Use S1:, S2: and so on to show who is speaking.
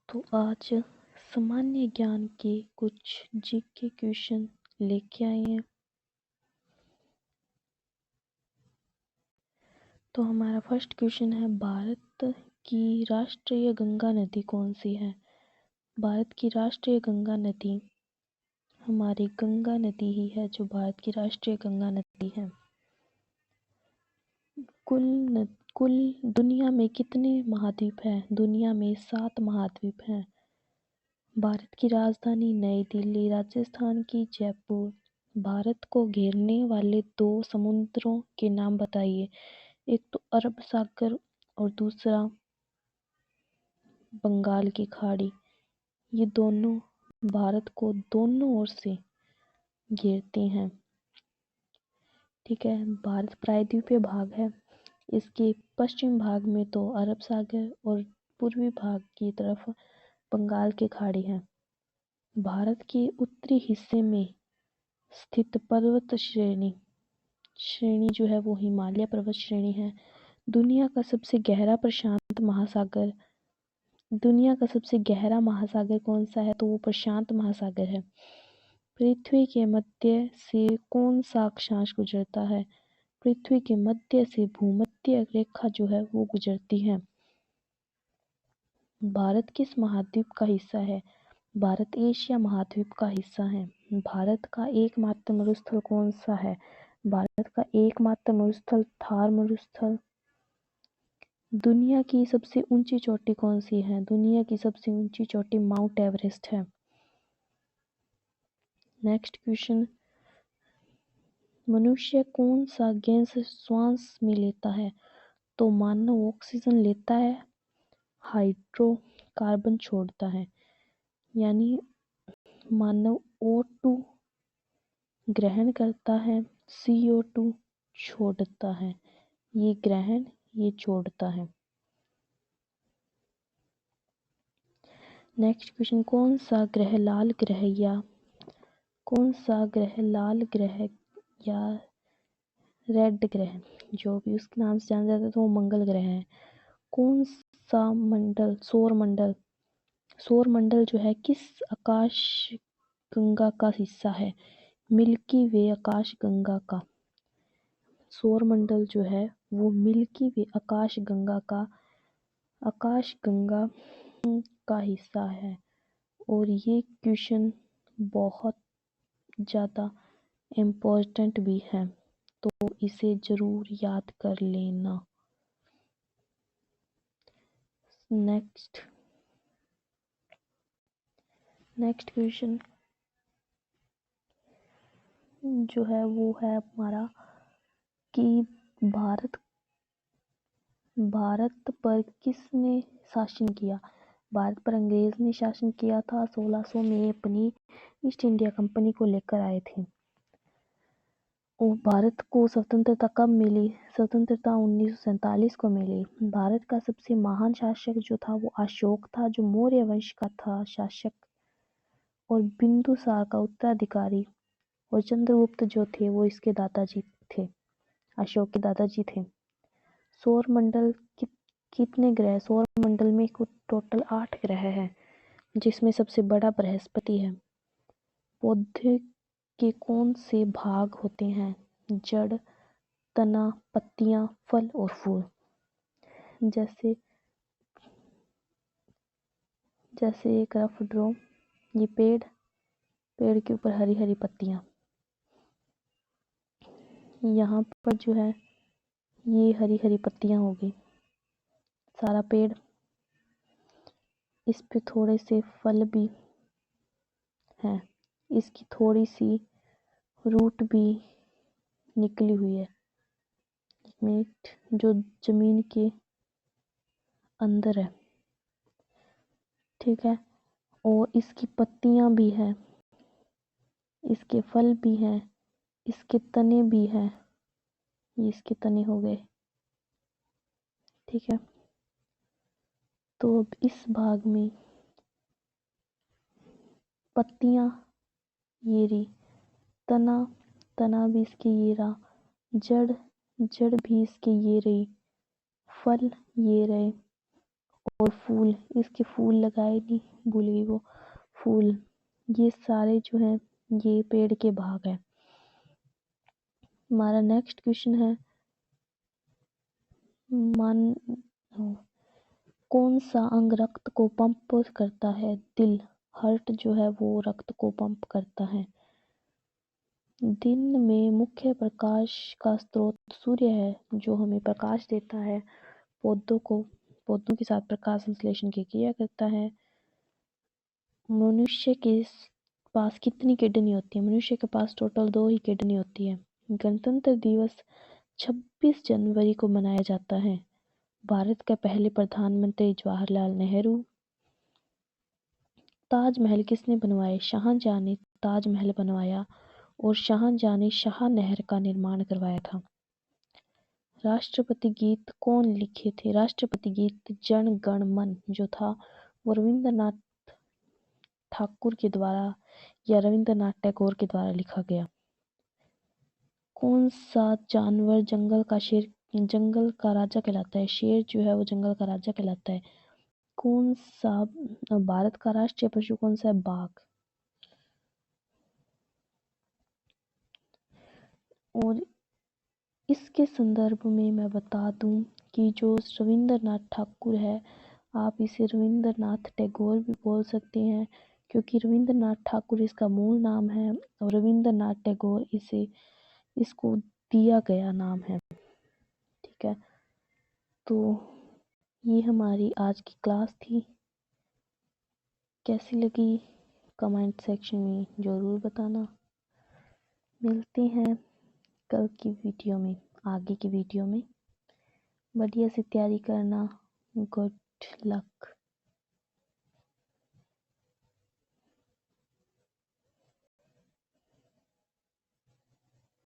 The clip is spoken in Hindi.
S1: तो आज सामान्य ज्ञान के कुछ जीके क्वेश्चन लेके आए हैं। तो हमारा फर्स्ट क्वेश्चन है, भारत की राष्ट्रीय गंगा नदी कौन सी है? भारत की राष्ट्रीय गंगा नदी हमारी गंगा नदी ही है, जो भारत की राष्ट्रीय गंगा नदी है। कुल दुनिया में कितने महाद्वीप हैं? दुनिया में 7 महाद्वीप हैं। भारत की राजधानी नई दिल्ली, राजस्थान की जयपुर। भारत को घेरने वाले 2 समुद्रों के नाम बताइए। एक तो अरब सागर और दूसरा बंगाल की खाड़ी। ये दोनों भारत को दोनों ओर से घेरते हैं। ठीक है, भारत प्रायद्वीपीय भाग है। इसके पश्चिम भाग में तो अरब सागर और पूर्वी भाग की तरफ बंगाल की खाड़ी है। भारत के उत्तरी हिस्से में स्थित पर्वत श्रेणी जो है वो हिमालय पर्वत श्रेणी है। दुनिया का सबसे गहरा महासागर कौन सा है? तो वो प्रशांत महासागर है। पृथ्वी के मध्य से कौन सा अक्षांश गुजरता है? पृथ्वी के मध्य से भूमध्य रेखा जो है वो गुजरती है। भारत किस महाद्वीप का हिस्सा है? भारत एशिया महाद्वीप का हिस्सा है। भारत का एकमात्र मरुस्थल कौन सा है? भारत का एकमात्र मरुस्थल थार मरुस्थल। दुनिया की सबसे ऊंची चोटी कौन सी है? दुनिया की सबसे ऊंची चोटी माउंट एवरेस्ट है। नेक्स्ट क्वेश्चन, मनुष्य कौन सा गैस श्वास में लेता है? तो मानव ऑक्सीजन लेता है, हाइड्रोकार्बन छोड़ता है। यानी मानव O2 ग्रहण करता है, CO2 छोड़ता है। ये ग्रहण, ये छोड़ता है। नेक्स्ट क्वेश्चन, कौन सा ग्रह लाल ग्रह या रेड ग्रह, जो भी उसके नाम से जाना जाता है, तो वो मंगल ग्रह है। कौन सा सौर मंडल जो है किस आकाश गंगा का हिस्सा है? मिल्की वे आकाश गंगा का। सौर मंडल जो है वो मिल्की वे आकाश गंगा का हिस्सा है। और ये क्वेश्चन बहुत ज़्यादा इम्पोर्टेंट भी है, तो इसे जरूर याद कर लेना। नेक्स्ट क्वेश्चन जो है वो है हमारा कि भारत पर किसने शासन किया? भारत पर अंग्रेज ने शासन किया था। 1600 में अपनी ईस्ट इंडिया कंपनी को लेकर आए थे। और भारत को स्वतंत्रता कब मिली? स्वतंत्रता 1947 को मिली। भारत का सबसे महान शासक जो था वो अशोक था, जो मौर्य वंश का था शासक, और बिंदुसार का उत्तराधिकारी। और चंद्रगुप्त जो थे वो इसके दादाजी थे, अशोक के दादाजी थे। सौर मंडल कितने ग्रह? सौर मंडल में टोटल 8 ग्रह हैं, जिसमें सबसे बड़ा बृहस्पति है। पौधे के कौन से भाग होते हैं? जड़, तना, पत्तियां, फल और फूल। जैसे एक रफ ड्रॉ, ये पेड़ के ऊपर हरी हरी पत्तियां। यहाँ पर जो है ये हरी हरी पत्तियां होगी, सारा पेड़। इस पे थोड़े से फल भी हैं, इसकी थोड़ी सी रूट भी निकली हुई है, एक मिनट, जो जमीन के अंदर है। ठीक है, और इसकी पत्तियां भी हैं, इसके फल भी हैं, इसके तने भी हैं। ये इसके तने हो गए। ठीक है, तो अब इस भाग में पत्तियां ये रही, तना भी इसके ये रहा, जड़ भी इसके ये रही, फल ये रहे, और और फूल, इसके फूल लगाए नहीं, भूल गई वो फूल, ये सारे जो हैं ये पेड़ के भाग हैं। हमारा नेक्स्ट क्वेश्चन है मान कौन सा अंग रक्त को पंप करता है? दिल, हार्ट जो है वो रक्त को पंप करता है। दिन में मुख्य प्रकाश का स्रोत सूर्य है, जो हमें प्रकाश देता है, पौधों के साथ प्रकाश संश्लेषण की क्रिया करता है। मनुष्य के पास कितनी किडनी होती है? मनुष्य के पास टोटल 2 ही किडनी होती है। गणतंत्र दिवस 26 जनवरी को मनाया जाता है। भारत के पहले प्रधानमंत्री जवाहरलाल नेहरू। ताजमहल किसने बनवाए? शाहजहां ने ताजमहल बनवाया और शाहजहां ने शाह नहर का निर्माण करवाया था। राष्ट्रपति गीत कौन लिखे थे? राष्ट्रपति गीत जन गण मन जो था वो रविंद्रनाथ ठाकुर के द्वारा या रविंद्रनाथ टैगोर के द्वारा लिखा गया। कौन सा जानवर जंगल का राजा कहलाता है? शेर जो है वो जंगल का राजा कहलाता है। कौन सा भारत का राष्ट्रीय पशु कौन सा है? बाघ। और इसके संदर्भ में मैं बता दूं कि जो रविंद्रनाथ ठाकुर है, आप इसे रविंद्रनाथ टैगोर भी बोल सकते हैं, क्योंकि रविंद्रनाथ ठाकुर इसका मूल नाम है और रविंद्रनाथ टैगोर इसको दिया गया नाम है। ठीक है, तो ये हमारी आज की क्लास थी। कैसी लगी कमेंट सेक्शन में ज़रूर बताना। मिलते हैं कल की वीडियो में, आगे की वीडियो में। बढ़िया से तैयारी करना। Good luck.